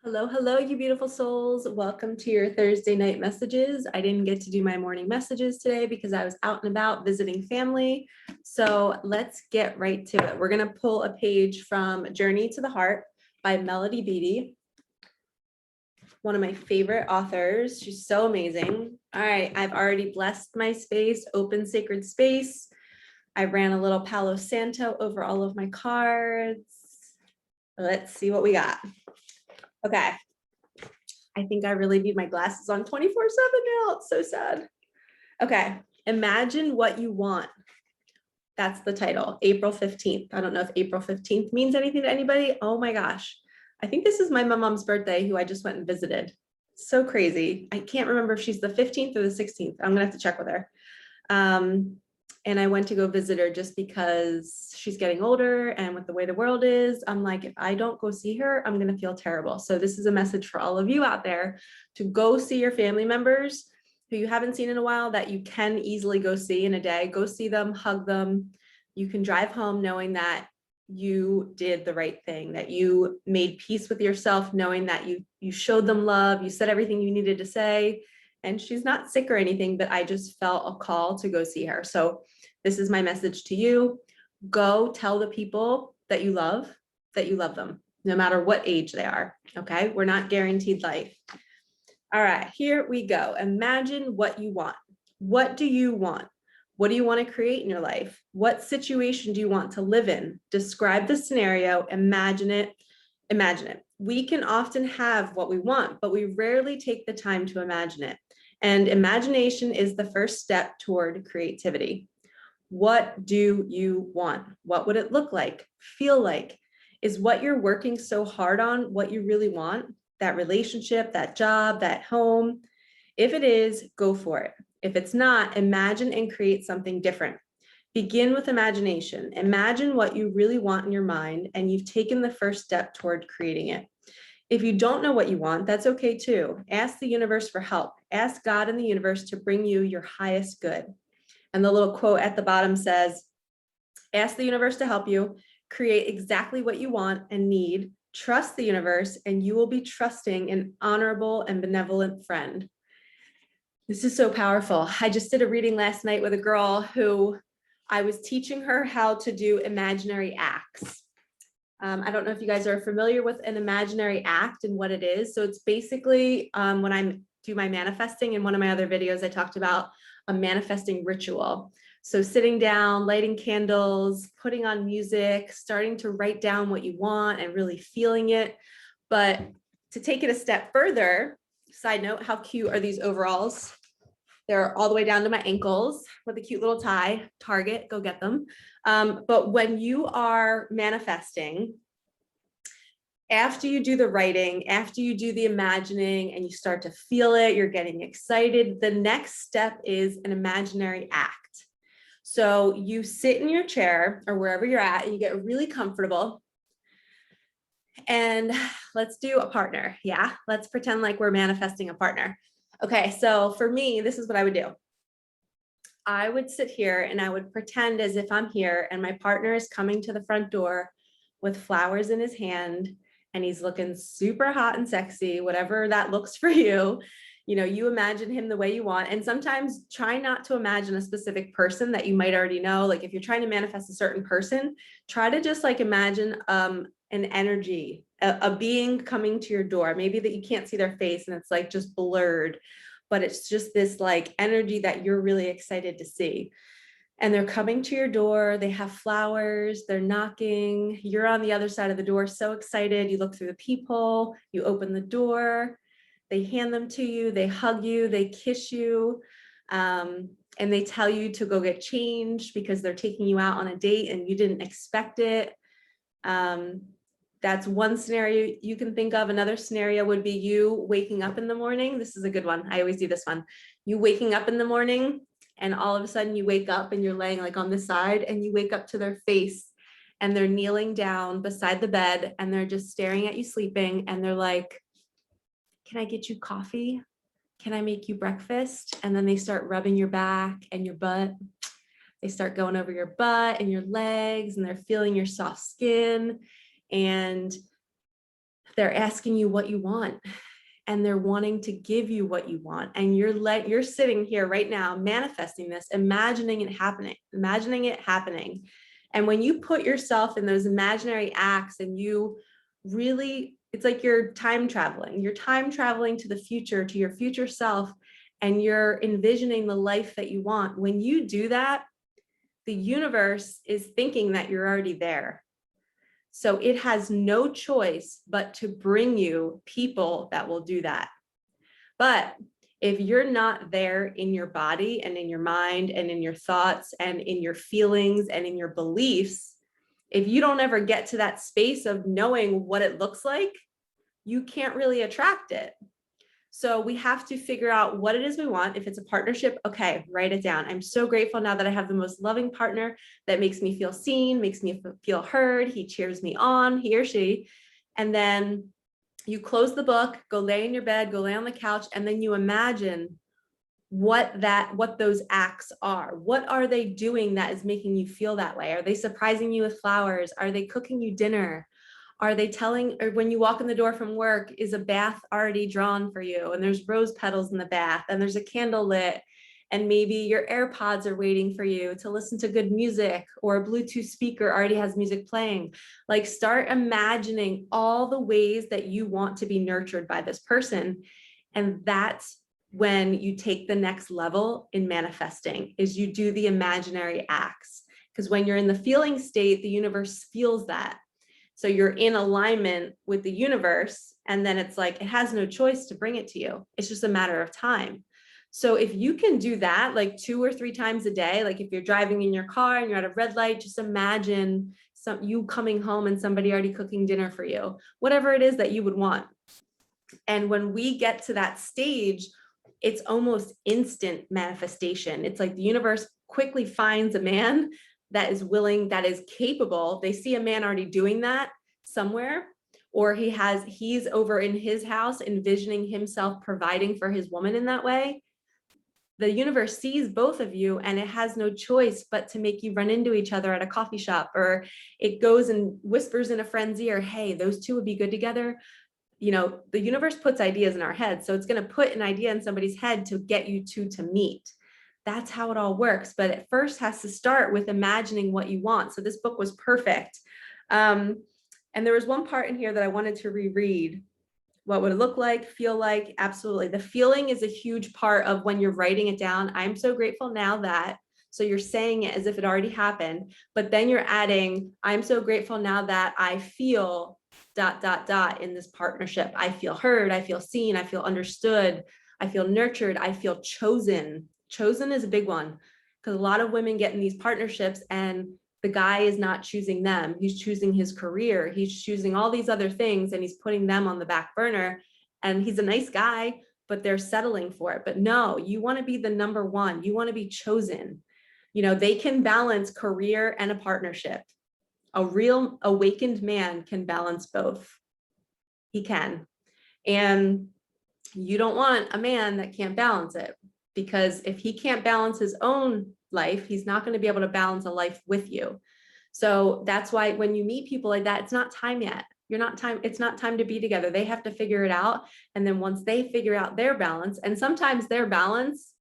Hello, hello, you beautiful souls. Welcome to your Thursday night messages. I didn't get to do my morning messages today because I was out and about visiting family. So let's get right to it. We're going to pull a page from Journey to the Heart by Melody Beattie, one of my favorite authors. She's so amazing. All right, I've already blessed my space, open sacred space. I ran a little Palo Santo over all of my cards. Let's see what we got. Okay. I think I really need my glasses on 24/7 now. It's so sad. Okay. Imagine what you want. That's the title, April 15th. I don't know if April 15th means anything to anybody. Oh my gosh. I think this is my mom's birthday, who I just went and visited. So crazy. I can't remember if she's the 15th or the 16th. I'm gonna have to check with her. And I went to go visit her just because she's getting older, and with the way the world is, I'm like, if I don't go see her, I'm going to feel terrible. So this is a message for all of you out there to go see your family members who you haven't seen in a while, that you can easily go see in a day. Go see them, hug them. You can drive home knowing that you did the right thing, that you made peace with yourself, knowing that you showed them love, you said everything you needed to say. And she's not sick or anything, but I just felt a call to go see her. So this is my message to you. Go tell the people that you love them, no matter what age they are. Okay, we're not guaranteed life. All right, here we go. Imagine what you want. What do you want? What do you want to create in your life? What situation do you want to live in? Describe the scenario, imagine it, imagine it. We can often have what we want, but we rarely take the time to imagine it. And imagination is the first step toward creativity. What do you want? What would it look like, feel like? Is what you're working so hard on what you really want? That relationship, that job, that home? If it is, go for it. If it's not, imagine and create something different. Begin with imagination. Imagine what you really want in your mind, and you've taken the first step toward creating it. If you don't know what you want, that's okay too. Ask the universe for help. Ask God and the universe to bring you your highest good. And the little quote at the bottom says, ask the universe to help you, create exactly what you want and need, trust the universe, and you will be trusting an honorable and benevolent friend. This is so powerful. I just did a reading last night with a girl who I was teaching her how to do imaginary acts. I don't know if you guys are familiar with an imaginary act and what it is. So it's basically when I do my manifesting, in one of my other videos, I talked about a manifesting ritual. So sitting down, lighting candles, putting on music, starting to write down what you want and really feeling it. But to take it a step further, side note, how cute are these overalls? They're all the way down to my ankles with a cute little tie. Target, go get them. But when you are manifesting, after you do the writing, after you do the imagining and you start to feel it, you're getting excited, the next step is an imaginary act. So you sit in your chair or wherever you're at and you get really comfortable. And let's do a partner. Yeah, let's pretend like we're manifesting a partner. Okay, so for me, this is what I would do. I would sit here and I would pretend as if I'm here and my partner is coming to the front door with flowers in his hand, and he's looking super hot and sexy, whatever that looks for you. You know, you imagine him the way you want. And sometimes try not to imagine a specific person that you might already know. Like if you're trying to manifest a certain person, try to just like imagine an energy, a being coming to your door, maybe that you can't see their face and it's like just blurred, but it's just this like energy that you're really excited to see. And they're coming to your door, they have flowers, they're knocking, you're on the other side of the door, so excited, you look through the peephole, you open the door, they hand them to you, they hug you, they kiss you, and they tell you to go get changed because they're taking you out on a date and you didn't expect it. That's one scenario you can think of. Another scenario would be you waking up in the morning. This is a good one. I always do this one. You waking up in the morning and all of a sudden you wake up and you're laying like on the side and you wake up to their face and they're kneeling down beside the bed and they're just staring at you sleeping and they're like, can I get you coffee? Can I make you breakfast? And then they start rubbing your back and your butt. They start going over your butt and your legs and they're feeling your soft skin. And they're asking you what you want, and they're wanting to give you what you want. And you're sitting here right now, manifesting this, imagining it happening, imagining it happening. And when you put yourself in those imaginary acts and you really, it's like you're time traveling to the future, to your future self, and you're envisioning the life that you want. When you do that, the universe is thinking that you're already there. So it has no choice but to bring you people that will do that. But if you're not there in your body and in your mind and in your thoughts and in your feelings and in your beliefs, if you don't ever get to that space of knowing what it looks like, you can't really attract it. So we have to figure out what it is we want. If it's a partnership, okay, write it down. I'm so grateful now that I have the most loving partner that makes me feel seen, makes me feel heard. He cheers me on, he or she. And then you close the book, go lay in your bed, go lay on the couch, and then you imagine what those acts are. What are they doing that is making you feel that way? Are they surprising you with flowers? Are they cooking you dinner? Are they telling, or when you walk in the door from work, is a bath already drawn for you? And there's rose petals in the bath, and there's a candle lit, and maybe your AirPods are waiting for you to listen to good music, or a Bluetooth speaker already has music playing. Like, start imagining all the ways that you want to be nurtured by this person. And that's when you take the next level in manifesting, is you do the imaginary acts. Because when you're in the feeling state, the universe feels that. So you're in alignment with the universe, and then it's like, it has no choice to bring it to you. It's just a matter of time. So if you can do that like 2 or 3 times a day, like if you're driving in your car and you're at a red light, just imagine you coming home and somebody already cooking dinner for you, whatever it is that you would want. And when we get to that stage, it's almost instant manifestation. It's like the universe quickly finds a man that is willing, that is capable. They see a man already doing that somewhere, or he's over in his house envisioning himself providing for his woman in that way. The universe sees both of you, and it has no choice but to make you run into each other at a coffee shop, or it goes and whispers in a friend's ear, hey, those two would be good together. You know, the universe puts ideas in our head. So it's going to put an idea in somebody's head to get you two to meet. That's how it all works. But it first has to start with imagining what you want. So this book was perfect. And there was one part in here that I wanted to reread. What would it look like, feel like? Absolutely. The feeling is a huge part of when you're writing it down. I'm so grateful now that, so you're saying it as if it already happened, but then you're adding, I'm so grateful now that I feel ... in this partnership. I feel heard, I feel seen, I feel understood, I feel nurtured, I feel chosen. Chosen is a big one, because a lot of women get in these partnerships and the guy is not choosing them. He's choosing his career. He's choosing all these other things, and he's putting them on the back burner. And he's a nice guy, but they're settling for it. But no, you want to be the number one. You want to be chosen. You know, they can balance career and a partnership. A real awakened man can balance both. He can. And you don't want a man that can't balance it, because if he can't balance his own life, he's not going to be able to balance a life with you. So that's why when you meet people like that, it's not time yet. It's not time to be together. They have to figure it out. And then once they figure out their balance, and sometimes their balance,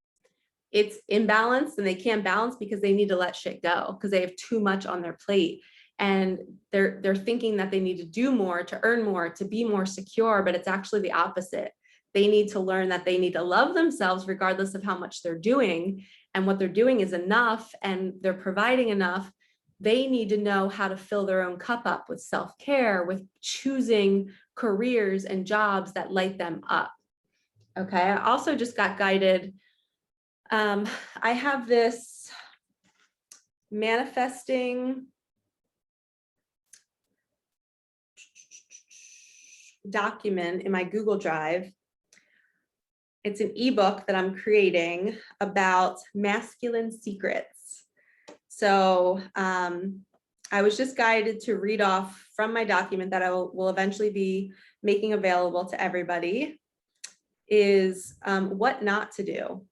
it's imbalanced and they can't balance because they need to let shit go, because they have too much on their plate. And they're thinking that they need to do more, to earn more, to be more secure, but it's actually the opposite. They need to learn that they need to love themselves regardless of how much they're doing, and what they're doing is enough, and they're providing enough. They need to know how to fill their own cup up with self-care, with choosing careers and jobs that light them up. Okay, I also just got guided. I have this manifesting document in my Google Drive. It's an ebook that I'm creating about masculine secrets. So I was just guided to read off from my document that I will eventually be making available to everybody, is what not to do.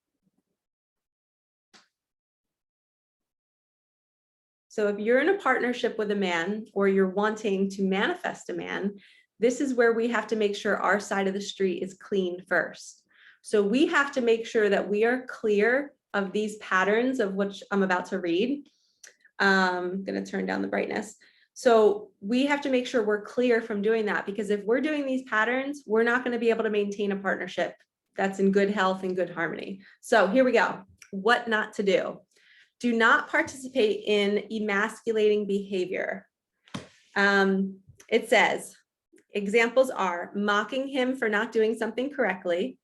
So if you're in a partnership with a man, or you're wanting to manifest a man, this is where we have to make sure our side of the street is clean first. So we have to make sure that we are clear of these patterns of which I'm about to read. I'm going to turn down the brightness. So we have to make sure we're clear from doing that, because if we're doing these patterns, we're not going to be able to maintain a partnership that's in good health and good harmony. So here we go. What not to do. Do not participate in emasculating behavior. It says, examples are mocking him for not doing something correctly.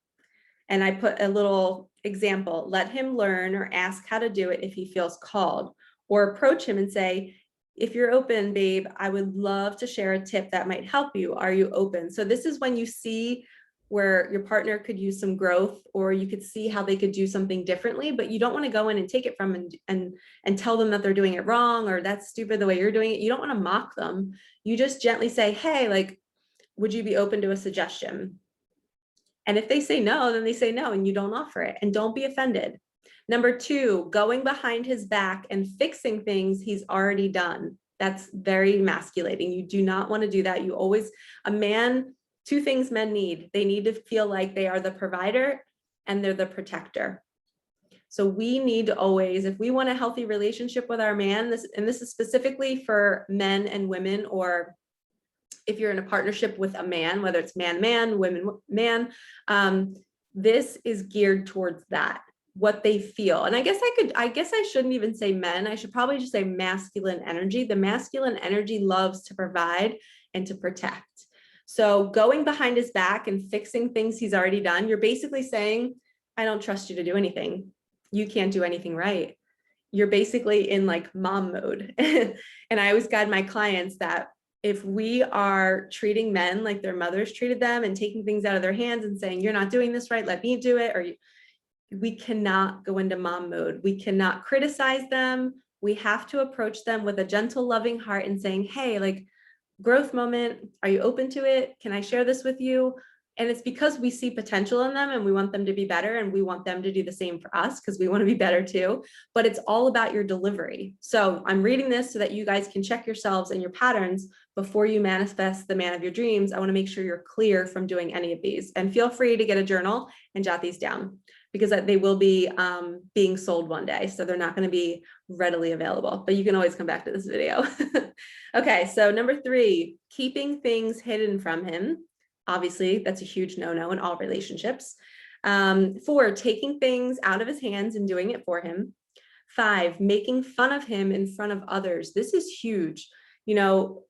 And I put a little example, let him learn or ask how to do it if he feels called, or approach him and say, if you're open, babe, I would love to share a tip that might help you. Are you open? So this is when you see where your partner could use some growth, or you could see how they could do something differently, but you don't want to go in and take it from and tell them that they're doing it wrong, or that's stupid the way you're doing it. You don't want to mock them. You just gently say, hey, like, would you be open to a suggestion? And if they say no, then they say no, and you don't offer it, and don't be offended. Number 2, going behind his back and fixing things he's already done. That's very emasculating. You do not want to do that. You always, a man, 2 things men need. They need to feel like they are the provider and they're the protector. So we need to always, if we want a healthy relationship with our man, this is specifically for men and women, or if you're in a partnership with a man, whether it's man, women, man, this is geared towards that, what they feel. And I guess I shouldn't even say men. I should probably just say masculine energy. The masculine energy loves to provide and to protect. So going behind his back and fixing things he's already done, you're basically saying, I don't trust you to do anything. You can't do anything right. You're basically in like mom mode. And I always guide my clients that if we are treating men like their mothers treated them and taking things out of their hands and saying, you're not doing this right, let me do it, or we cannot go into mom mode. We cannot criticize them. We have to approach them with a gentle, loving heart and saying, hey, like, growth moment, are you open to it? Can I share this with you? And it's because we see potential in them and we want them to be better, and we want them to do the same for us because we want to be better too. But it's all about your delivery. So I'm reading this so that you guys can check yourselves and your patterns before you manifest the man of your dreams. I want to make sure you're clear from doing any of these, and feel free to get a journal and jot these down, because they will be being sold one day. So they're not going to be readily available, but you can always come back to this video. Okay, so number 3, keeping things hidden from him. Obviously, that's a huge no-no in all relationships. 4, taking things out of his hands and doing it for him. 5, making fun of him in front of others. This is huge. You know,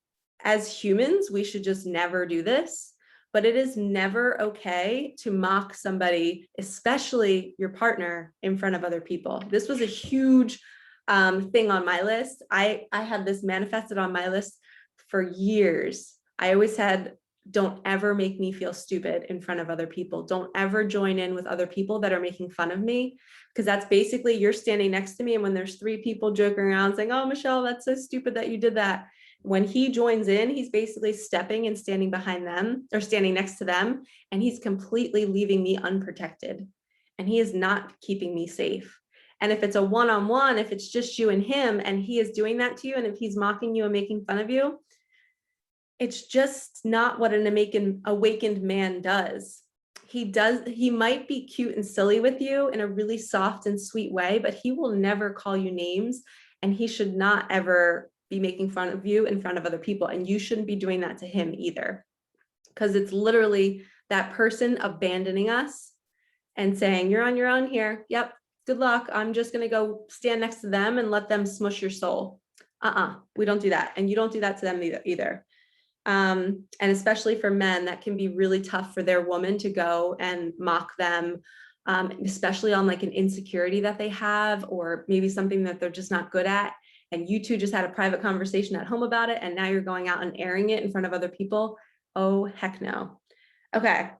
as humans, we should just never do this, but it is never okay to mock somebody, especially your partner, in front of other people. This was a huge thing on my list. I had this manifested on my list for years. I always had, don't ever make me feel stupid in front of other people. Don't ever join in with other people that are making fun of me, because that's basically, you're standing next to me, and when there's 3 people joking around saying, oh, Michelle, that's so stupid that you did that. When he joins in, he's basically stepping and standing behind them, or standing next to them, and he's completely leaving me unprotected, and he is not keeping me safe. And if it's a one-on-one, if it's just you and him, and he is doing that to you, and if he's mocking you and making fun of you, it's just not what an awakened man does. He might be cute and silly with you in a really soft and sweet way, but he will never call you names, and he should not ever be making fun of you in front of other people. And you shouldn't be doing that to him either, because it's literally that person abandoning us and saying, you're on your own here. Yep. Good luck. I'm just going to go stand next to them and let them smush your soul. We don't do that. And you don't do that to them either. And especially for men, that can be really tough for their woman to go and mock them, especially on like an insecurity that they have, or maybe something that they're just not good at. And you two just had a private conversation at home about it, and now you're going out and airing it in front of other people. Oh, heck no. Okay.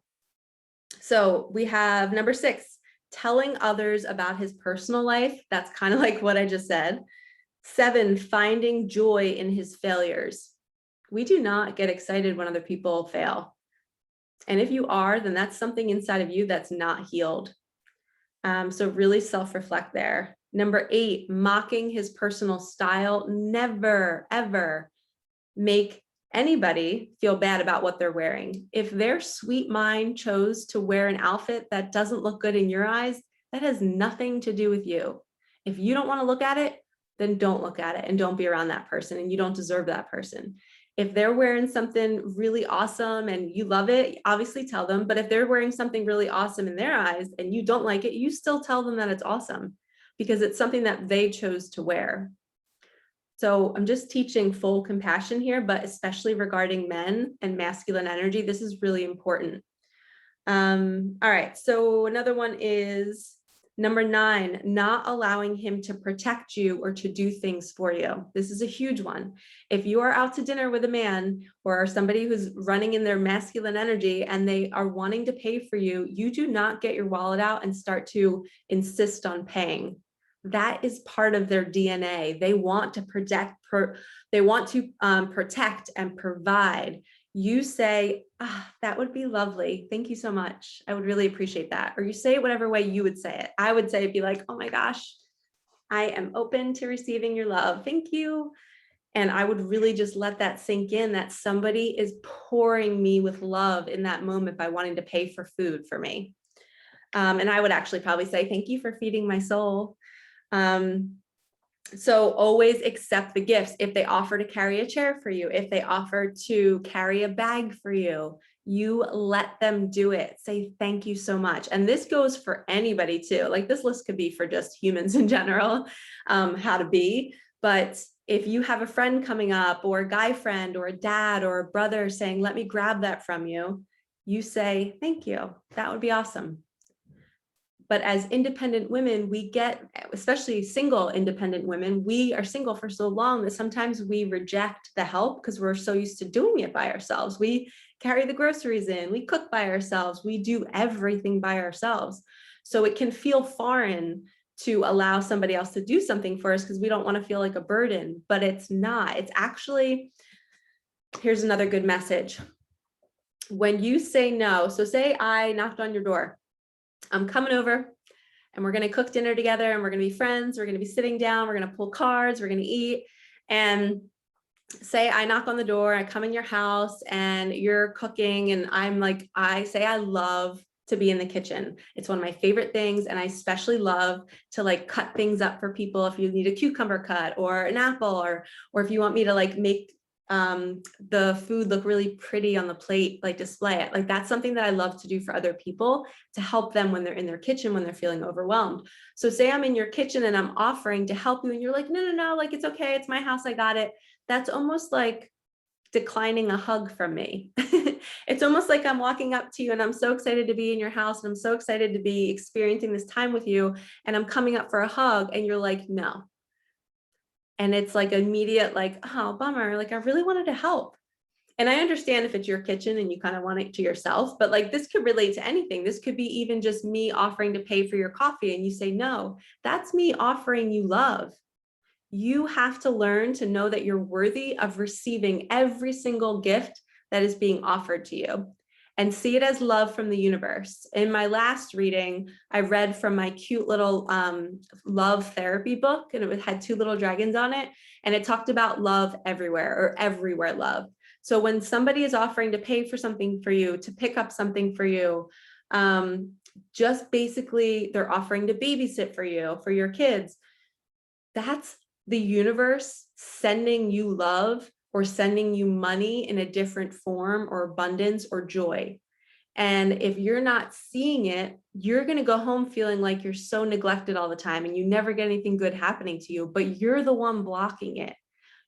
So we have number 6, telling others about his personal life. That's kind of like what I just said. 7, finding joy in his failures. We do not get excited when other people fail. And if you are, then that's something inside of you that's not healed. So really self-reflect there. Number 8, mocking his personal style. Never, ever make anybody feel bad about what they're wearing. If their sweet mind chose to wear an outfit that doesn't look good in your eyes, that has nothing to do with you. If you don't want to look at it, then don't look at it and don't be around that person, and you don't deserve that person. If they're wearing something really awesome and you love it, obviously tell them. But if they're wearing something really awesome in their eyes and you don't like it, you still tell them that it's awesome because it's something that they chose to wear. So I'm just teaching full compassion here, but especially regarding men and masculine energy, this is really important. All right, so another one is number 9, not allowing him to protect you or to do things for you. This is a huge one. If you are out to dinner with a man or somebody who's running in their masculine energy and they are wanting to pay for you, you do not get your wallet out and start to insist on paying. That is part of their DNA. They want to protect and provide. You say, that would be lovely. Thank you so much. I would really appreciate that. Or you say it whatever way you would say it. I would say, be like, oh my gosh, I am open to receiving your love. Thank you. And I would really just let that sink in, that somebody is pouring me with love in that moment by wanting to pay for food for me. And I would actually probably say, thank you for feeding my soul. So always accept the gifts. If they offer to carry a chair for you, if they offer to carry a bag for you, you let them do it. Say thank you so much. And this goes for anybody too. Like this list could be for just humans in general, how to be. But if you have a friend coming up or a guy friend or a dad or a brother saying, let me grab that from you, you say, thank you. That would be awesome. But as independent women, we get, especially single independent women, we are single for so long that sometimes we reject the help because we're so used to doing it by ourselves. We carry the groceries in, we cook by ourselves, we do everything by ourselves. So it can feel foreign to allow somebody else to do something for us because we don't want to feel like a burden, but it's not. It's actually, here's another good message. When you say no, so say I knocked on your door, I'm coming over and we're going to cook dinner together and we're going to be friends. We're going to be sitting down. We're going to pull cards. We're going to eat. And say I knock on the door, I come in your house and you're cooking. And I'm like, I say, I love to be in the kitchen. It's one of my favorite things. And I especially love to like cut things up for people. If you need a cucumber cut or an apple, or if you want me to like make the food look really pretty on the plate, like display it. Like that's something that I love to do for other people to help them when they're in their kitchen, when they're feeling overwhelmed. So say I'm in your kitchen and I'm offering to help you and you're like, no, like it's okay. It's my house. I got it. That's almost like declining a hug from me. It's almost like I'm walking up to you and I'm so excited to be in your house and I'm so excited to be experiencing this time with you. And I'm coming up for a hug and you're like, no. And it's like immediate, like, oh, bummer. Like, I really wanted to help. And I understand if it's your kitchen and you kind of want it to yourself, but like this could relate to anything. This could be even just me offering to pay for your coffee and you say, no, that's me offering you love. You have to learn to know that you're worthy of receiving every single gift that is being offered to you and see it as love from the universe. In my last reading, I read from my cute little love therapy book, and it had 2 little dragons on it. And it talked about love everywhere, or everywhere love. So when somebody is offering to pay for something for you, to pick up something for you, just basically they're offering to babysit for you, for your kids, that's the universe sending you love or sending you money in a different form or abundance or joy. And if you're not seeing it, you're going to go home feeling like you're so neglected all the time and you never get anything good happening to you, but you're the one blocking it.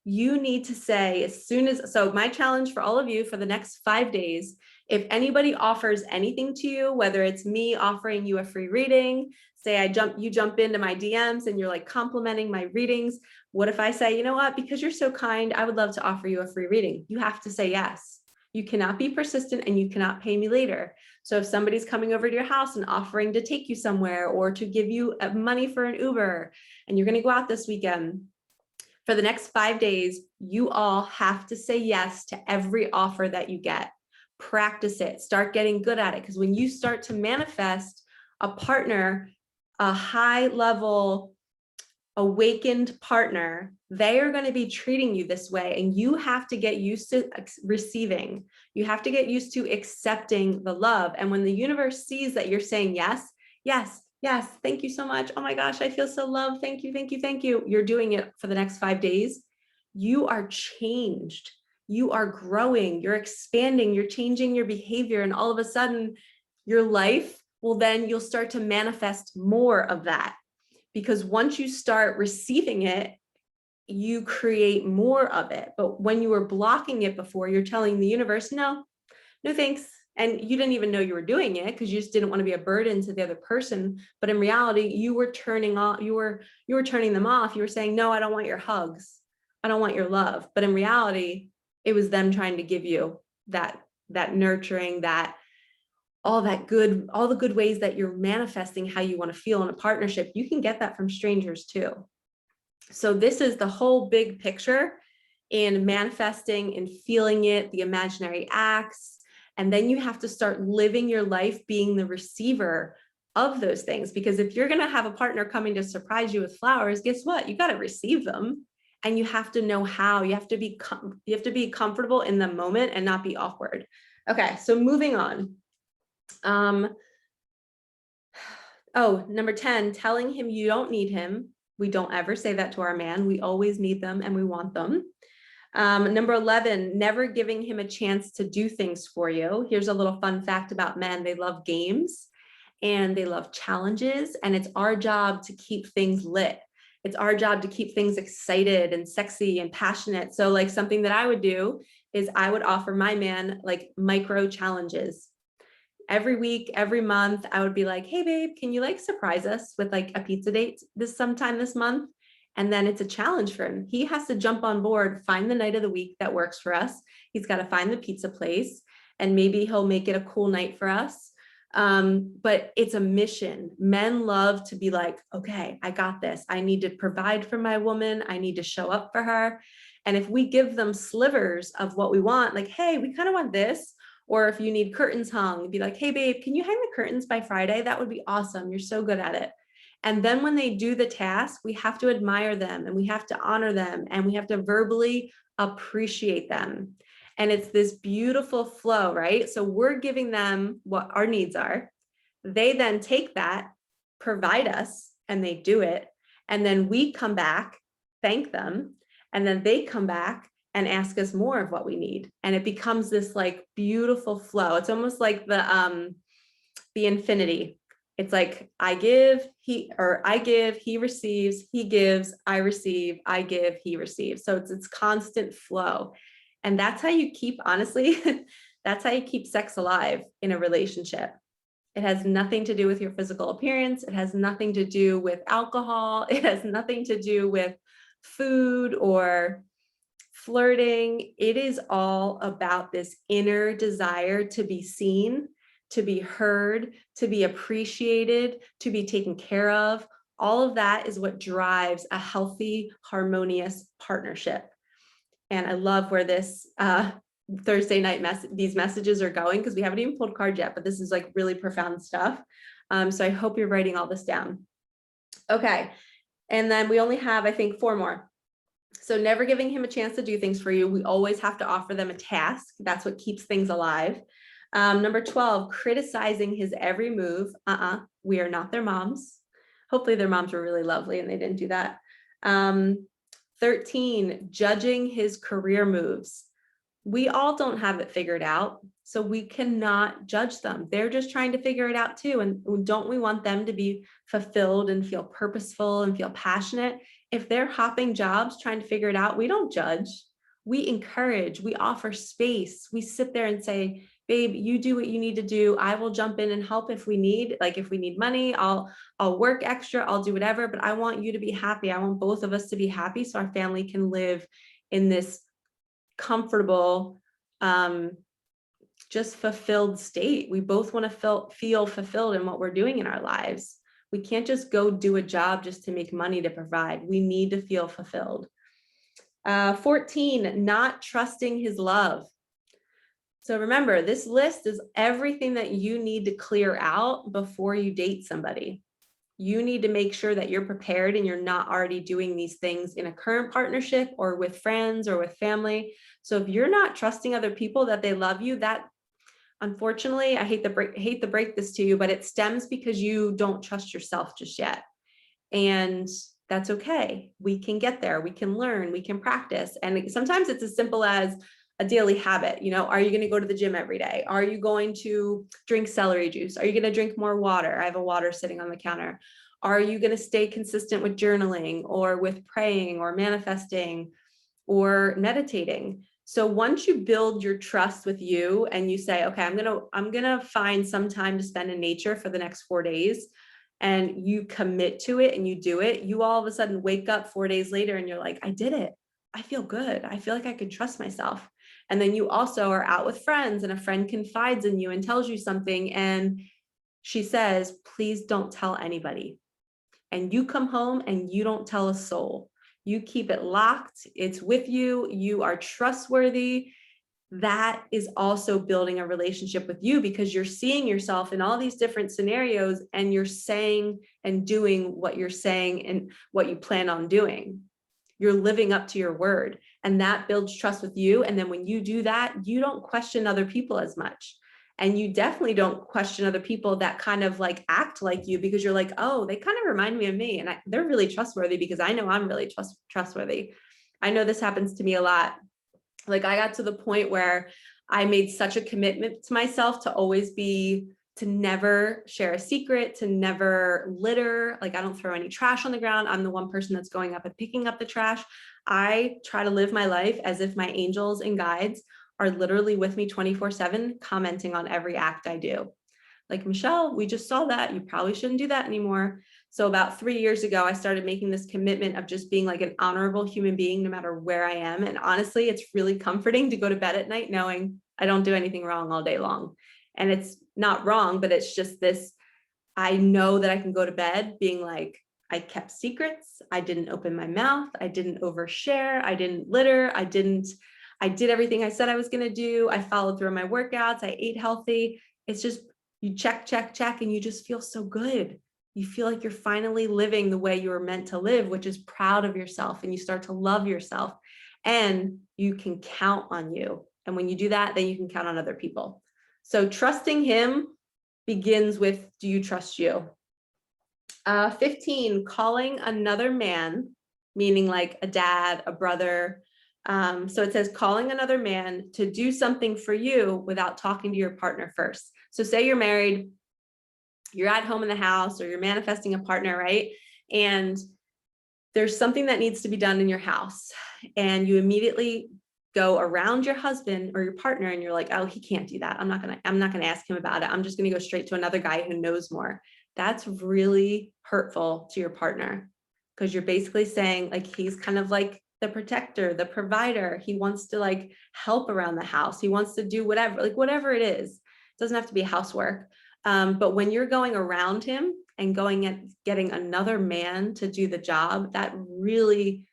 You need to say as soon as, so my challenge for all of you for the next 5 days, if anybody offers anything to you, whether it's me offering you a free reading, say you jump into my DMs and you're like complimenting my readings. What if I say, you know what, because you're so kind, I would love to offer you a free reading. You have to say yes. You cannot be persistent and you cannot pay me later. So if somebody's coming over to your house and offering to take you somewhere or to give you money for an Uber and you're going to go out this weekend, for the next 5 days, you all have to say yes to every offer that you get. Practice it, start getting good at it. Because when you start to manifest a partner, a high level awakened partner they are going to be treating you this way. And you have to get used to receiving. You have to get used to accepting the love. And when the universe sees that you're saying yes, yes, yes, thank you so much. Oh my gosh, I feel so loved. Thank you, thank you, thank you. You're doing it for the next 5 days. You are changed. You are growing. You're expanding. You're changing your behavior. And all of a sudden, your life will then, you'll start to manifest more of that. Because once you start receiving it, you create more of it. But when you were blocking it before, you're telling the universe, no, no thanks. And you didn't even know you were doing it because you just didn't want to be a burden to the other person. But in reality, you were turning off, you were turning them off. You were saying, no, I don't want your hugs. I don't want your love. But in reality, it was them trying to give you that nurturing, that all the good ways that you're manifesting how you want to feel in a partnership. You can get that from strangers too. So this is the whole big picture in manifesting and feeling it, the imaginary acts. And then you have to start living your life being the receiver of those things. Because if you're going to have a partner coming to surprise you with flowers, guess what? You got to receive them. And you have to know how. You have to be comfortable in the moment and not be awkward. Okay, so moving on. Number 10, telling him you don't need him. We don't ever say that to our man. We always need them and we want them. Number 11, never giving him a chance to do things for you. Here's a little fun fact about men. They love games and they love challenges, and it's our job to keep things lit. It's our job to keep things excited and sexy and passionate. So like something that I would do is I would offer my man like micro challenges. Every week, every month, I would be like, hey babe, can you like surprise us with like a pizza date sometime this month? And then it's a challenge for him. He has to jump on board, find the night of the week that works for us. He's got to find the pizza place, and maybe he'll make it a cool night for us. But it's a mission. Men love to be like, okay, I got this. I need to provide for my woman. I need to show up for her. And if we give them slivers of what we want, like, hey, we kind of want this. Or if you need curtains hung, be like, hey babe, can you hang the curtains by Friday? That would be awesome. You're so good at it. And then when they do the task, we have to admire them and we have to honor them and we have to verbally appreciate them. And it's this beautiful flow, right? So we're giving them what our needs are. They then take that, provide us, and they do it. And then we come back, thank them, and then they come back and ask us more of what we need. And it becomes this like beautiful flow. It's almost like the infinity. It's like I give, he receives, he gives, I receive, I give, he receives. So it's constant flow. And that's how you keep, honestly, that's how you keep sex alive in a relationship. It has nothing to do with your physical appearance. It has nothing to do with alcohol. It has nothing to do with food or flirting. It is all about this inner desire to be seen, to be heard, to be appreciated, to be taken care of. All of that is what drives a healthy, harmonious partnership. And I love where this Thursday night these messages are going, because we haven't even pulled cards yet, but this is like really profound stuff. So I hope you're writing all this down. Okay. And then we only have, I think, 4 more. So never giving him a chance to do things for you. We always have to offer them a task. That's what keeps things alive. Number 12, criticizing his every move. We are not their moms. Hopefully their moms were really lovely and they didn't do that. 13, judging his career moves. We all don't have it figured out, so we cannot judge them. They're just trying to figure it out too. And don't we want them to be fulfilled and feel purposeful and feel passionate? If they're hopping jobs trying to figure it out, we don't judge. We encourage, we offer space. We sit there and say, babe, you do what you need to do. I will jump in and help if we need, like if we need money, I'll work extra, I'll do whatever, but I want you to be happy. I want both of us to be happy so our family can live in this comfortable, just fulfilled state. We both want to feel fulfilled in what we're doing in our lives. We can't just go do a job just to make money to provide. We need to feel fulfilled. 14, not trusting his love. So remember, this list is everything that you need to clear out before you date somebody. You need to make sure that you're prepared and you're not already doing these things in a current partnership or with friends or with family. So if you're not trusting other people that they love you, that unfortunately, I hate to break this to you, but it stems because you don't trust yourself just yet. And that's okay. We can get there. We can learn, we can practice. And sometimes it's as simple as a daily habit. You know, are you going to go to the gym every day? Are you going to drink celery juice? Are you going to drink more water? I have a water sitting on the counter. Are you going to stay consistent with journaling or with praying or manifesting or meditating? So once you build your trust with you and you say, okay, I'm going to find some time to spend in nature for the next 4 days, and you commit to it and you do it, you all of a sudden wake up 4 days later and you're like, I did it. I feel good. I feel like I can trust myself. And then you also are out with friends and a friend confides in you and tells you something. And she says, please don't tell anybody. And you come home and you don't tell a soul. You keep it locked. It's with you. You are trustworthy. That is also building a relationship with you because you're seeing yourself in all these different scenarios and you're saying and doing what you're saying and what you plan on doing. You're living up to your word, and that builds trust with you. And then when you do that, you don't question other people as much. And you definitely don't question other people that kind of like act like you because you're like, oh, they kind of remind me of me. And they're really trustworthy because I know I'm really trustworthy. I know this happens to me a lot. Like I got to the point where I made such a commitment to myself to never share a secret, to never litter. Like I don't throw any trash on the ground. I'm the one person that's going up and picking up the trash. I try to live my life as if my angels and guides are literally with me 24/7, commenting on every act I do. Like, Michelle, we just saw that. You probably shouldn't do that anymore. So about 3 years ago, I started making this commitment of just being like an honorable human being, no matter where I am. And honestly, it's really comforting to go to bed at night knowing I don't do anything wrong all day long. And it's not wrong, but it's just this, I know that I can go to bed being like, I kept secrets. I didn't open my mouth. I didn't overshare. I didn't litter. I did everything I said I was going to do. I followed through on my workouts. I ate healthy. It's just, you check, and you just feel so good. You feel like you're finally living the way you were meant to live, which is proud of yourself, and you start to love yourself, and you can count on you. And when you do that, then you can count on other people. So trusting him begins with, do you trust you? 15, calling another man, meaning like a dad, a brother. So it says calling another man to do something for you without talking to your partner first. So say you're married, you're at home in the house, or you're manifesting a partner, right? And there's something that needs to be done in your house, and you immediately go around your husband or your partner and you're like, oh, he can't do that. I'm not gonna ask him about it. I'm just gonna go straight to another guy who knows more. That's really hurtful to your partner, because you're basically saying like, he's kind of like the protector, the provider. He wants to like help around the house. He wants to do whatever, like whatever it is. It doesn't have to be housework. But when you're going around him and going and getting another man to do the job, that really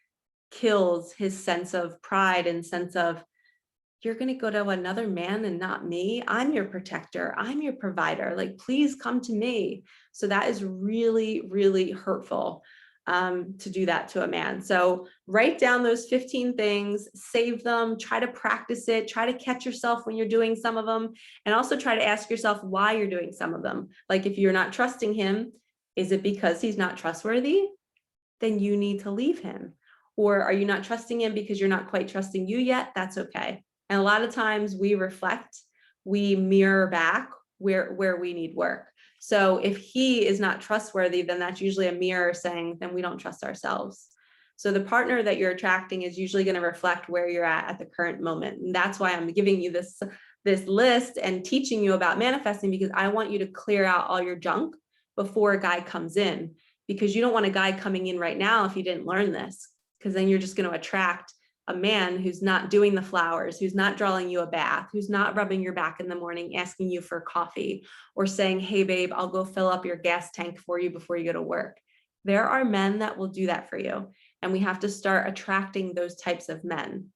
kills his sense of pride and sense of, you're going to go to another man and not me. I'm your protector. I'm your provider. Like, please come to me. So that is really, really hurtful to do that to a man. So write down those 15 things, save them, try to practice it, try to catch yourself when you're doing some of them, and also try to ask yourself why you're doing some of them. Like if you're not trusting him, is it because he's not trustworthy? Then you need to leave him. Or are you not trusting him because you're not quite trusting you yet? That's okay. And a lot of times we reflect, we mirror back where we need work. So if he is not trustworthy, then that's usually a mirror saying, then we don't trust ourselves. So the partner that you're attracting is usually going to reflect where you're at the current moment. And that's why I'm giving you this list and teaching you about manifesting, because I want you to clear out all your junk before a guy comes in, because you don't want a guy coming in right now if you didn't learn this, because then you're just going to attract a man who's not doing the flowers, who's not drawing you a bath, who's not rubbing your back in the morning, asking you for coffee, or saying, hey, babe, I'll go fill up your gas tank for you before you go to work. There are men that will do that for you. And we have to start attracting those types of men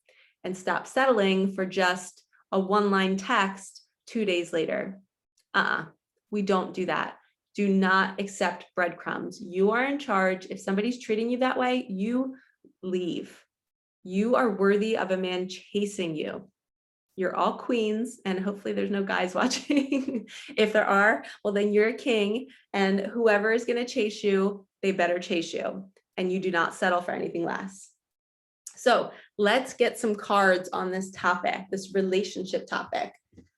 and stop settling for just a one-line text 2 days later. We don't do that. Do not accept breadcrumbs. You are in charge. If somebody's treating you that way, you leave. You are worthy of a man chasing you. You're all queens, and hopefully there's no guys watching. If there are, well, then you're a king, and whoever is going to chase you, they better chase you, and you do not settle for anything less. So let's get some cards on this topic, this relationship topic.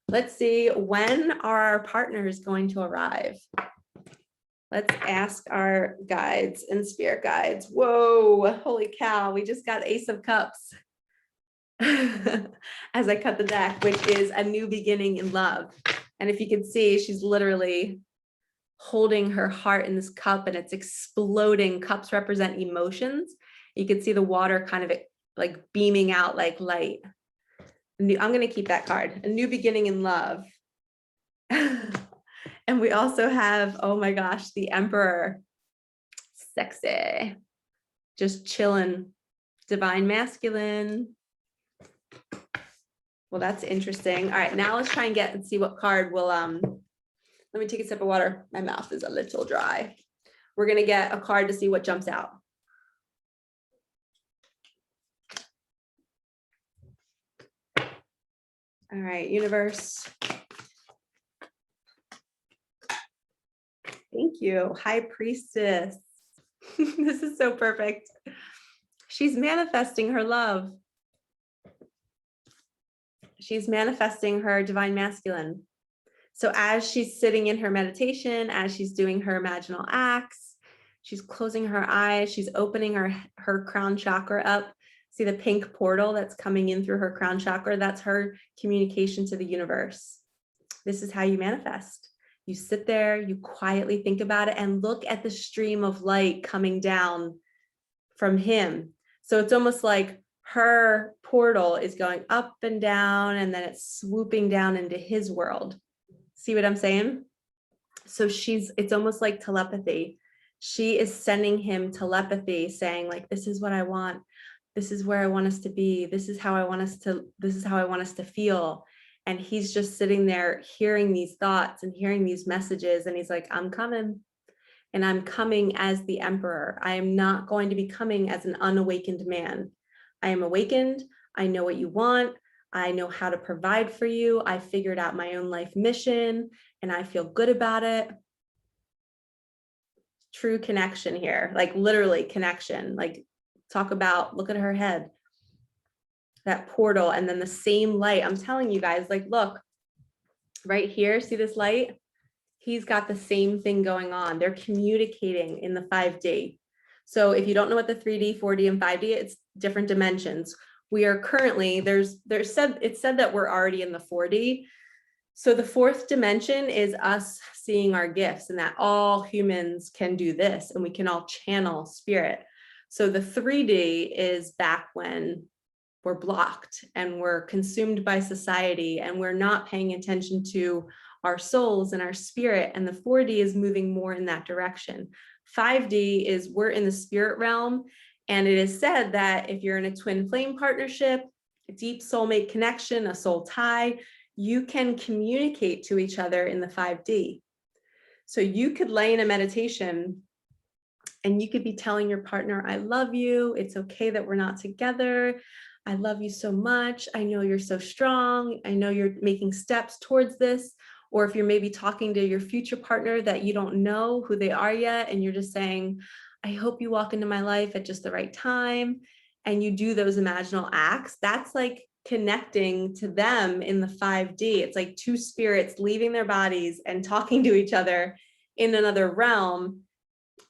Let's see, when are our partners going to arrive? Let's ask our guides and spirit guides. Whoa, holy cow, we just got Ace of Cups. As I cut the deck, which is a new beginning in love. And if you can see, she's literally holding her heart in this cup and it's exploding. Cups represent emotions. You can see the water kind of like beaming out like light. I'm going to keep that card, a new beginning in love. And we also have, oh my gosh, the Emperor. Sexy. Just chilling. Divine masculine. Well, that's interesting. All right, now let's try and get and see what card will, let me take a sip of water. My mouth is a little dry. We're going to get a card to see what jumps out. All right, universe. Thank you. High Priestess. This is so perfect. She's manifesting her love. She's manifesting her divine masculine. So as she's sitting in her meditation, as she's doing her imaginal acts, she's closing her eyes, she's opening her crown chakra up. See the pink portal that's coming in through her crown chakra? That's her communication to the universe. This is how you manifest. You sit there, you quietly think about it, and look at the stream of light coming down from him. So it's almost like her portal is going up and down, and then it's swooping down into his world. See what I'm saying? So it's almost like telepathy. She is sending him telepathy, saying like, this is what I want. This is where I want us to be. This is how I want us to feel. And he's just sitting there hearing these thoughts and hearing these messages. And he's like, I'm coming. And I'm coming as the Emperor. I am not going to be coming as an unawakened man. I am awakened. I know what you want. I know how to provide for you. I figured out my own life mission and I feel good about it. True connection here, like literally connection. Like talk about, look at her head, that portal, and then the same light. I'm telling you guys, like, look right here, see this light? He's got the same thing going on. They're communicating in the 5D. So if you don't know what the 3D, 4D, and 5D, it's different dimensions. We are currently, it's said that we're already in the 4D. So the fourth dimension is us seeing our gifts, and that all humans can do this and we can all channel spirit. So the 3D is back when we're blocked and we're consumed by society and we're not paying attention to our souls and our spirit. And the 4D is moving more in that direction. 5D is we're in the spirit realm. And it is said that if you're in a twin flame partnership, a deep soulmate connection, a soul tie, you can communicate to each other in the 5D. So you could lay in a meditation and you could be telling your partner, I love you. It's okay that we're not together. I love you so much. I know you're so strong. I know you're making steps towards this. Or if you're maybe talking to your future partner that you don't know who they are yet, and you're just saying, I hope you walk into my life at just the right time. And you do those imaginal acts, that's like connecting to them in the 5D. It's like two spirits leaving their bodies and talking to each other in another realm.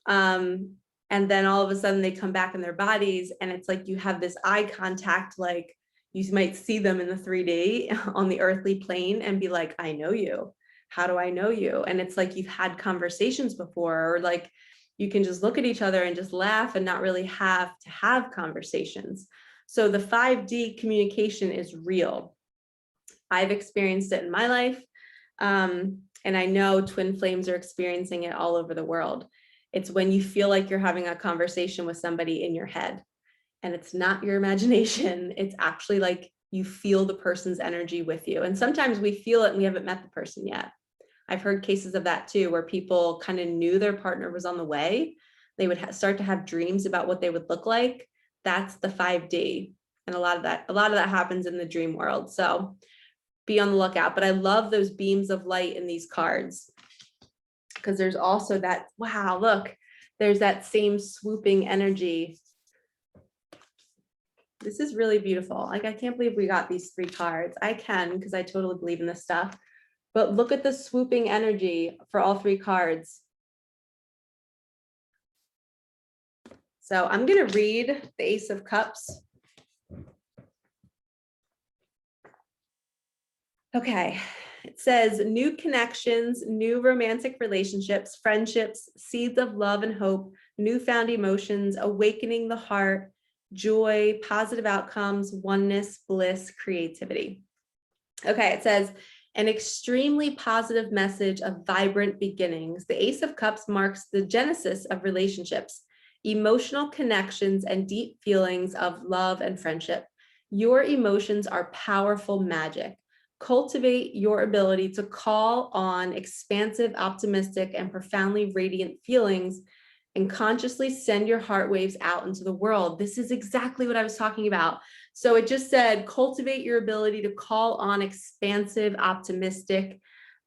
And then all of a sudden they come back in their bodies and it's like you have this eye contact, like you might see them in the 3D on the earthly plane and be like, I know you. How do I know you? And it's like you've had conversations before, or like you can just look at each other and just laugh and not really have to have conversations. So the 5D communication is real. I've experienced it in my life. And I know twin flames are experiencing it all over the world. It's when you feel like you're having a conversation with somebody in your head and it's not your imagination. It's actually like you feel the person's energy with you. And sometimes we feel it and we haven't met the person yet. I've heard cases of that too, where people kind of knew their partner was on the way. They would start to have dreams about what they would look like. That's the 5D. And a lot of that happens in the dream world. So be on the lookout. But I love those beams of light in these cards, because there's also that, wow, look, there's that same swooping energy. This is really beautiful. Like, I can't believe we got these 3 cards. I can, because I totally believe in this stuff. But look at the swooping energy for all 3 cards. So I'm going to read the Ace of Cups. Okay, it says new connections, new romantic relationships, friendships, seeds of love and hope, newfound emotions, awakening the heart, joy, positive outcomes, oneness, bliss, creativity. Okay, it says an extremely positive message of vibrant beginnings. The Ace of Cups marks the genesis of relationships, emotional connections, and deep feelings of love and friendship. Your emotions are powerful magic. Cultivate your ability to call on expansive, optimistic, and profoundly radiant feelings, and consciously send your heart waves out into the world. This is exactly what I was talking about. So it just said, cultivate your ability to call on expansive, optimistic,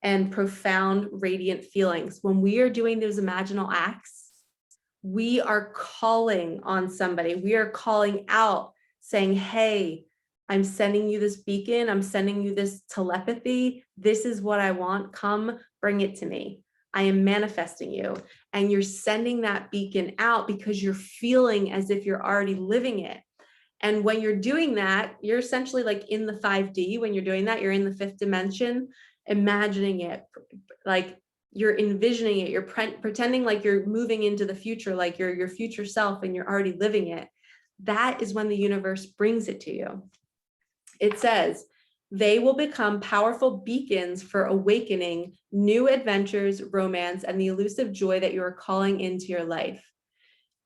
and profound, radiant feelings. When we are doing those imaginal acts, we are calling on somebody. We are calling out, saying, hey, I'm sending you this beacon. I'm sending you this telepathy. This is what I want. Come bring it to me. I am manifesting you. And you're sending that beacon out because you're feeling as if you're already living it. And when you're doing that, you're essentially like in the 5D. When you're doing that, you're in the 5th dimension, imagining it, like you're envisioning it. You're pretending like you're moving into the future, like you're your future self and you're already living it. That is when the universe brings it to you. It says, they will become powerful beacons for awakening new adventures, romance, and the elusive joy that you are calling into your life.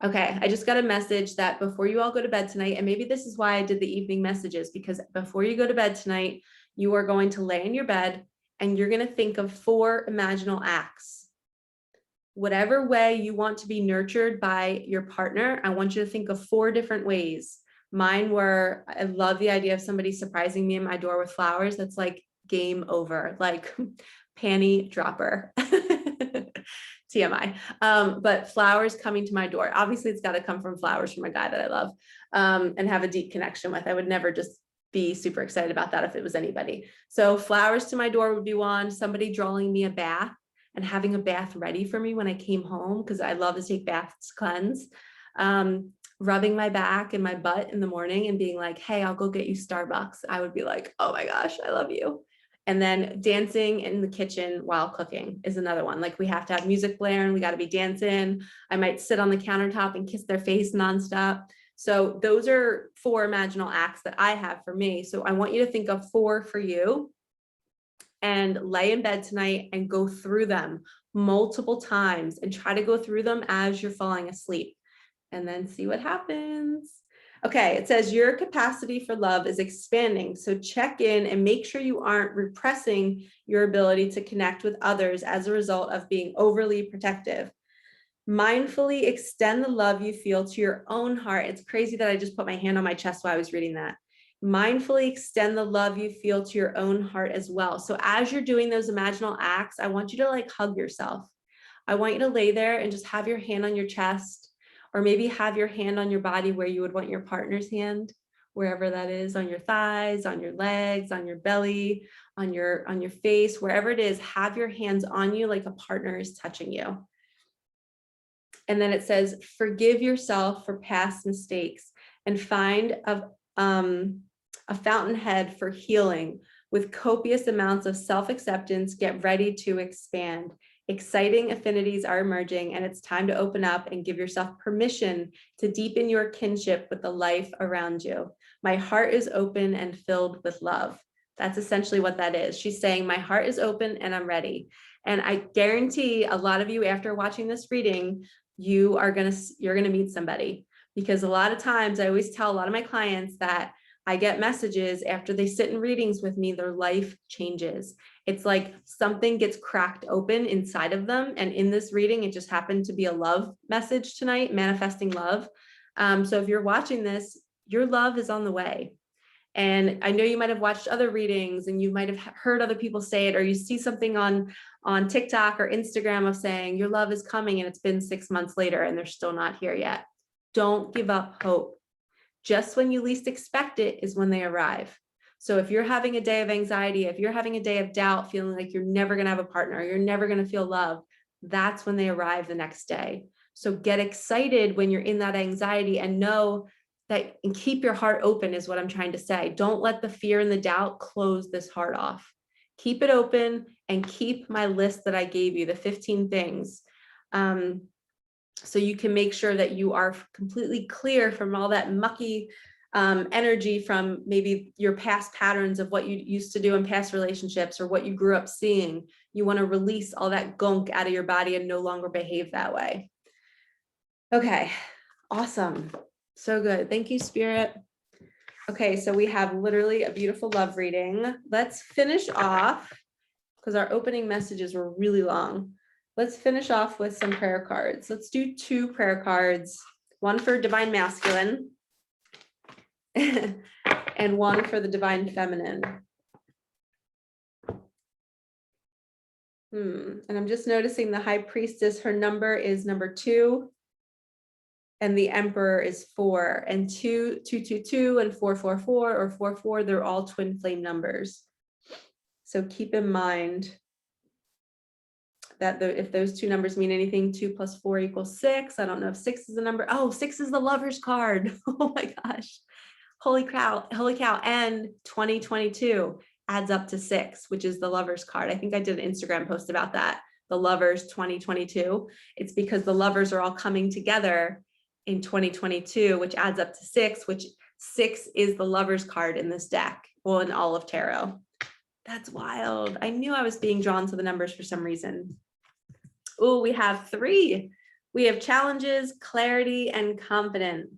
Okay, I just got a message that before you all go to bed tonight, and maybe this is why I did the evening messages, because before you go to bed tonight, you are going to lay in your bed and you're going to think of 4 imaginal acts. Whatever way you want to be nurtured by your partner, I want you to think of 4 different ways. Mine were, I love the idea of somebody surprising me in my door with flowers. That's like game over, like panty dropper. TMI. But flowers coming to my door. Obviously, it's got to come from flowers from a guy that I love and have a deep connection with. I would never just be super excited about that if it was anybody. So flowers to my door would be one. Somebody drawing me a bath and having a bath ready for me when I came home, because I love to take baths to cleanse. Rubbing my back and my butt in the morning and being like, hey, I'll go get you Starbucks. I would be like, oh my gosh, I love you. And then dancing in the kitchen while cooking is another one. Like, we have to have music blaring, we got to be dancing. I might sit on the countertop and kiss their face nonstop. So those are 4 imaginal acts that I have for me. So I want you to think of 4 for you and lay in bed tonight and go through them multiple times and try to go through them as you're falling asleep, and then see what happens. Okay, it says your capacity for love is expanding. So check in and make sure you aren't repressing your ability to connect with others as a result of being overly protective. Mindfully extend the love you feel to your own heart. It's crazy that I just put my hand on my chest while I was reading that. Mindfully extend the love you feel to your own heart as well. So as you're doing those imaginal acts, I want you to like hug yourself. I want you to lay there and just have your hand on your chest, or maybe have your hand on your body where you would want your partner's hand, wherever that is, on your thighs, on your legs, on your belly, on your face, wherever it is, have your hands on you like a partner is touching you. And then it says, forgive yourself for past mistakes and find a fountainhead for healing. With copious amounts of self-acceptance, get ready to expand. Exciting affinities are emerging, and it's time to open up and give yourself permission to deepen your kinship with the life around you. My heart is open and filled with love. That's essentially what that is. She's saying, my heart is open and I'm ready. And I guarantee a lot of you, after watching this reading, you're gonna meet somebody, because a lot of times I always tell a lot of my clients that I get messages after they sit in readings with me, their life changes. It's like something gets cracked open inside of them. And in this reading, it just happened to be a love message tonight, manifesting love. So if you're watching this, your love is on the way. And I know you might have watched other readings and you might have heard other people say it, or you see something on TikTok or Instagram of saying your love is coming and it's been 6 months later and they're still not here yet. Don't give up hope. Just when you least expect it is when they arrive. So if you're having a day of anxiety, if you're having a day of doubt, feeling like you're never going to have a partner, you're never going to feel love, that's when they arrive the next day. So get excited when you're in that anxiety and know that, and keep your heart open is what I'm trying to say. Don't let the fear and the doubt close this heart off. Keep it open and keep my list that I gave you, the 15 things. So you can make sure that you are completely clear from all that mucky energy from maybe your past patterns of what you used to do in past relationships or what you grew up seeing. You want to release all that gunk out of your body and no longer behave that way. Okay, awesome. So good. Thank you, Spirit. Okay, so we have literally a beautiful love reading. Let's finish off because our opening messages were really long. Let's finish off with some prayer cards. Let's do 2 prayer cards, one for Divine Masculine and one for the Divine Feminine. And I'm just noticing the High Priestess, her number is number 2. And the Emperor is 4, and 222 and 444 or 44, they're all twin flame numbers. So keep in mind that if those 2 numbers mean anything, 2 + 4 = 6. I don't know if 6 is a number. Oh, 6 is the Lover's card. Oh my gosh. Holy cow. And 2022 adds up to 6, which is the Lover's card. I think I did an Instagram post about that. The Lovers 2022. It's because the lovers are all coming together in 2022, which adds up to 6, which 6 is the Lover's card in this deck. Well, in all of tarot. That's wild. I knew I was being drawn to the numbers for some reason. Oh, we have 3. We have challenges, clarity, and confidence.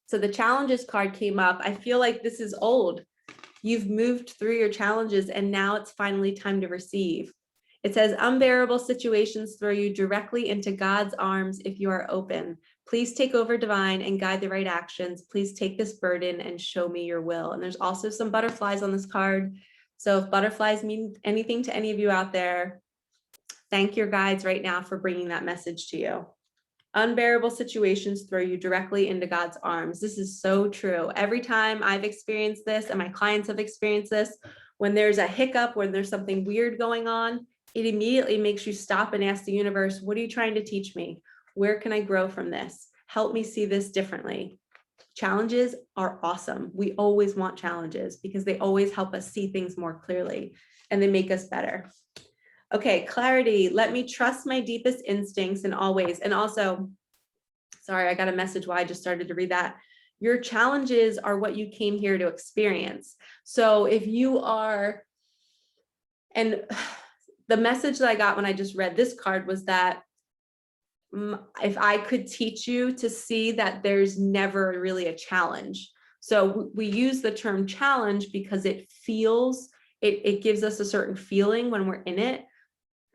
So the challenges card came up. I feel like this is old. You've moved through your challenges and now it's finally time to receive. It says, unbearable situations throw you directly into God's arms if you are open. Please take over, divine, and guide the right actions. Please take this burden and show me your will. And there's also some butterflies on this card. So if butterflies mean anything to any of you out there, thank your guides right now for bringing that message to you. Unbearable situations throw you directly into God's arms. This is so true. Every time I've experienced this and my clients have experienced this, when there's a hiccup, when there's something weird going on, it immediately makes you stop and ask the universe, what are you trying to teach me? Where can I grow from this? Help me see this differently. Challenges are awesome. We always want challenges because they always help us see things more clearly and they make us better. Okay, clarity. Let me trust my deepest instincts in all ways. And also, sorry, I got a message while I just started to read that. Your challenges are what you came here to experience. So if you are, and the message that I got when I just read this card was that if I could teach you to see that there's never really a challenge. So we use the term challenge because it feels, it gives us a certain feeling when we're in it,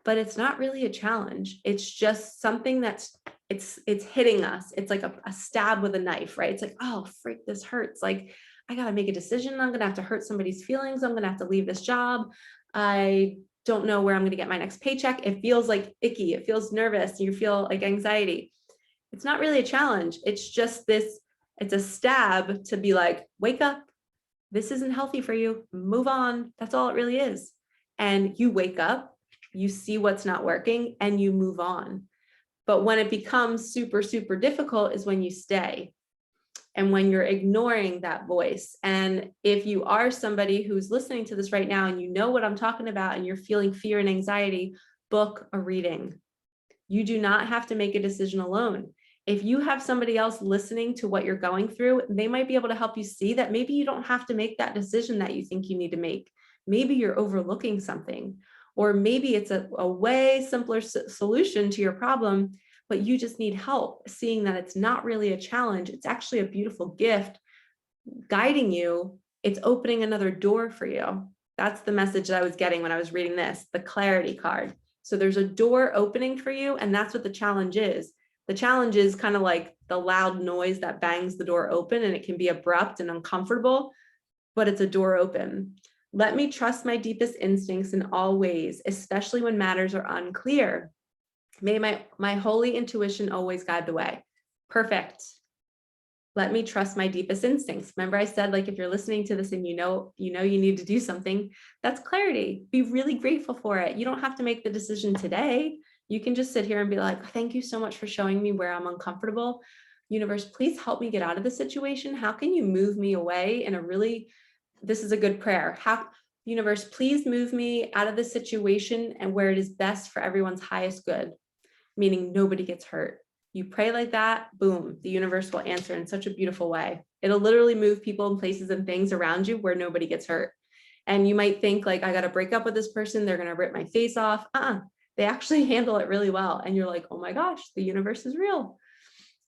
but it's not really a challenge. It's just something that's, it's hitting us. It's like a stab with a knife, right? It's like, oh, freak, this hurts. Like, I got to make a decision. I'm going to have to hurt somebody's feelings. I'm going to have to leave this job. I don't know where I'm going to get my next paycheck. It feels like icky. It feels nervous. You feel like anxiety. It's not really a challenge. It's just this, it's a stab to be like, wake up. This isn't healthy for you. Move on. That's all it really is. And you wake up, you see what's not working, and you move on. But when it becomes super, super difficult is when you stay and when you're ignoring that voice. And if you are somebody who's listening to this right now and you know what I'm talking about and you're feeling fear and anxiety, book a reading. You do not have to make a decision alone. If you have somebody else listening to what you're going through, they might be able to help you see that maybe you don't have to make that decision that you think you need to make. Maybe you're overlooking something, or maybe it's a way simpler solution to your problem, but you just need help seeing that it's not really a challenge. It's actually a beautiful gift guiding you. It's opening another door for you. That's the message that I was getting when I was reading this, the clarity card. So there's a door opening for you, and that's what the challenge is. The challenge is kind of like the loud noise that bangs the door open, and it can be abrupt and uncomfortable, but it's a door open. Let me trust my deepest instincts in all ways, especially when matters are unclear. May my holy intuition always guide the way. Perfect. Let me trust my deepest instincts. Remember I said, like, if you're listening to this and you know you need to do something, that's clarity. Be really grateful for it. You don't have to make the decision today. You can just sit here and be like, thank you so much for showing me where I'm uncomfortable. Universe, please help me get out of the situation. How can you move me away in a really, this is a good prayer. Universe, please move me out of the situation and where it is best for everyone's highest good, meaning nobody gets hurt. You pray like that, boom, the universe will answer in such a beautiful way. It'll literally move people and places and things around you where nobody gets hurt. And you might think like, I got to break up with this person, they're going to rip my face off. They actually handle it really well. And you're like, oh my gosh, the universe is real.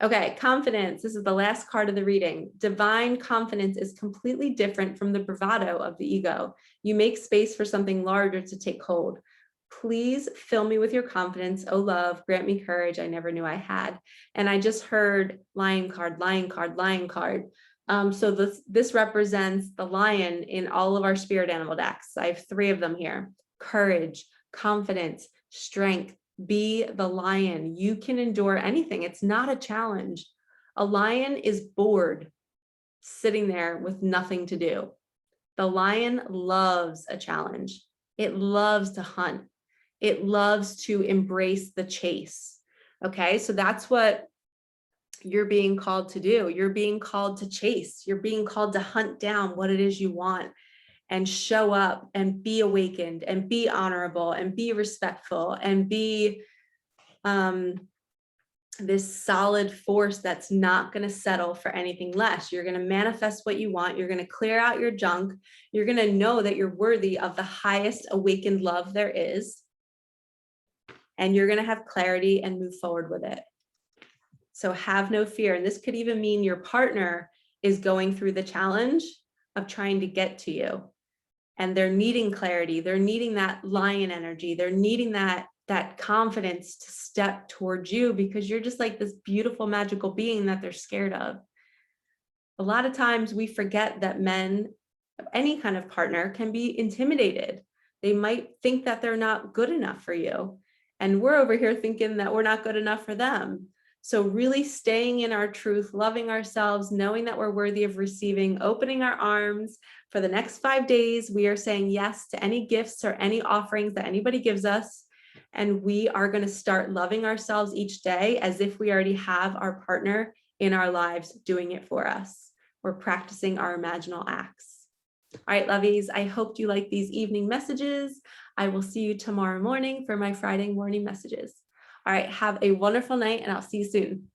Okay, confidence. This is the last card of the reading. Divine confidence is completely different from the bravado of the ego. You make space for something larger to take hold. Please fill me with your confidence. Oh, love, grant me courage I never knew I had. And I just heard lion card, lion card, lion card. So this represents the lion in all of our spirit animal decks. I have 3 of them here. Courage, confidence, strength. Be the lion. You can endure anything. It's not a challenge. A lion is bored, sitting there with nothing to do. The lion loves a challenge. It loves to hunt. It loves to embrace the chase. Okay, so that's what you're being called to do. You're being called to chase. You're being called to hunt down what it is you want and show up and be awakened and be honorable and be respectful and be this solid force that's not going to settle for anything less. You're going to manifest what you want. You're going to clear out your junk. You're going to know that you're worthy of the highest awakened love there is. And you're going to have clarity and move forward with it. So have no fear. And this could even mean your partner is going through the challenge of trying to get to you. And they're needing clarity. They're needing that lion energy. They're needing that confidence to step towards you because you're just like this beautiful, magical being that they're scared of. A lot of times we forget that men, any kind of partner, can be intimidated. They might think that they're not good enough for you. And we're over here thinking that we're not good enough for them. So really staying in our truth, loving ourselves, knowing that we're worthy of receiving, opening our arms. For the next 5 days, we are saying yes to any gifts or any offerings that anybody gives us. And we are going to start loving ourselves each day as if we already have our partner in our lives doing it for us. We're practicing our imaginal acts. All right, lovies, I hope you like these evening messages. I will see you tomorrow morning for my Friday morning messages. All right, have a wonderful night and I'll see you soon.